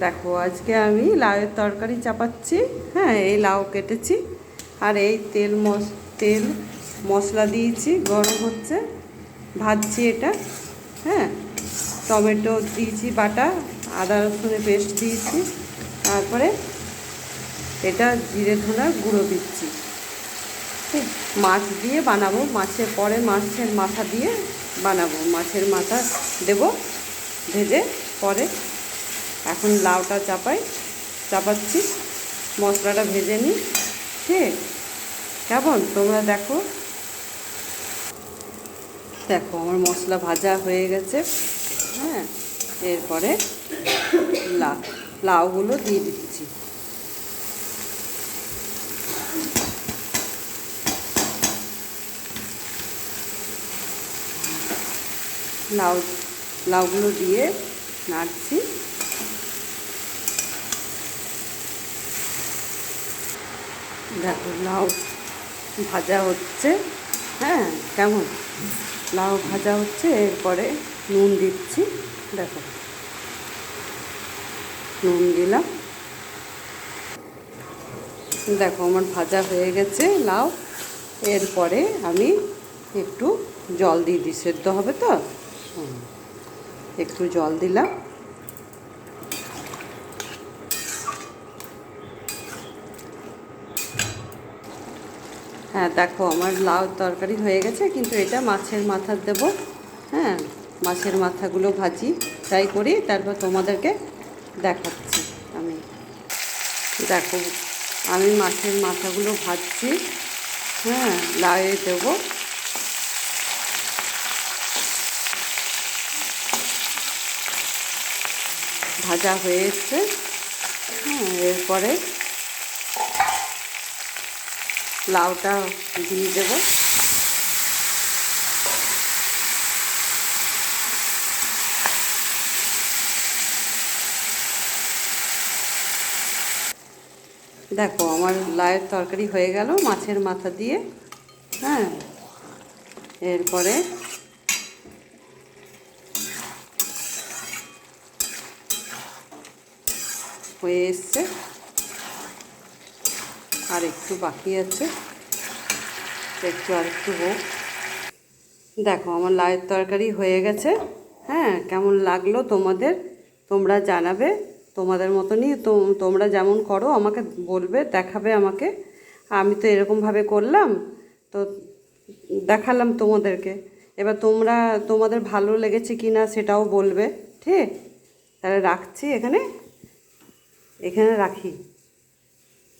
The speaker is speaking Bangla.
দেখো আজকে আমি লাউয়ের তরকারি চাপাচ্ছি। হ্যাঁ, এই লাউ কেটেছি আর এই তেল মশলা দিয়েছি, গরম হচ্ছে, ভাজছি এটা। হ্যাঁ, টমেটো দিয়েছি বাটা, আদা রসুনের পেস্ট দিয়েছি, তারপরে এটা জিরে ধনার গুঁড়ো দিচ্ছি। ঠিক, মাছ দিয়ে বানাবো, মাছের মাথা দিয়ে বানাবো, মাছের মাথা দেব ভেজে পরে। এখন লাউটা চাপাচ্ছি, মশলাটা ভেজে নিই। ঠিক, কেমন তোমরা দেখো দেখো আমার মশলা ভাজা হয়ে গেছে। হ্যাঁ, এরপরে লাউগুলো দিয়ে দিচ্ছি। লাউগুলো দিয়ে নাড়ছি। দেখো লাউ ভাজা হচ্ছে। হ্যাঁ, কেমন লাউ ভাজা হচ্ছে, এরপরে নুন দিচ্ছি। দেখো নুন দিলাম। দেখো আমার ভাজা হয়ে গেছে লাউ। এরপরে আমি একটু জল দিয়ে দিই, সেদ্ধ হবে তো। একটু জল দিলাম। হ্যাঁ, দেখো আমার লাউ তরকারি হয়ে গেছে, কিন্তু এটা মাছের মাথা দেব। হ্যাঁ, মাছের মাথাগুলো ফ্রাই করি, তারপর তোমাদেরকে দেখাচ্ছি। দেখো আমি মাছের মাথাগুলো ভাজছি। হ্যাঁ, লাউয়ে দেব। ভাজা হয়ে এসছে। হ্যাঁ, এরপরে লাউটা দিয়ে দেব। দেখো আমার লাউয়ের তরকারি হয়ে গেল মাছের মাথা দিয়ে। হ্যাঁ, এরপরে হয়ে এসছে, আর একটু বাকি আছে, আর একটু হোক। দেখো আমার লাউয়ের তরকারি হয়ে গেছে। হ্যাঁ, কেমন লাগলো তোমাদের তোমরা জানাবে। তোমাদের মতনই তোমরা যেমন করো আমাকে বলবে, দেখাবে আমাকে। আমি তো এরকমভাবে করলাম, তো দেখালাম তোমাদেরকে। এবার তোমাদের ভালো লেগেছে কি না সেটাও বলবে। ঠিক, তাহলে রাখছি, এখানে রাখি।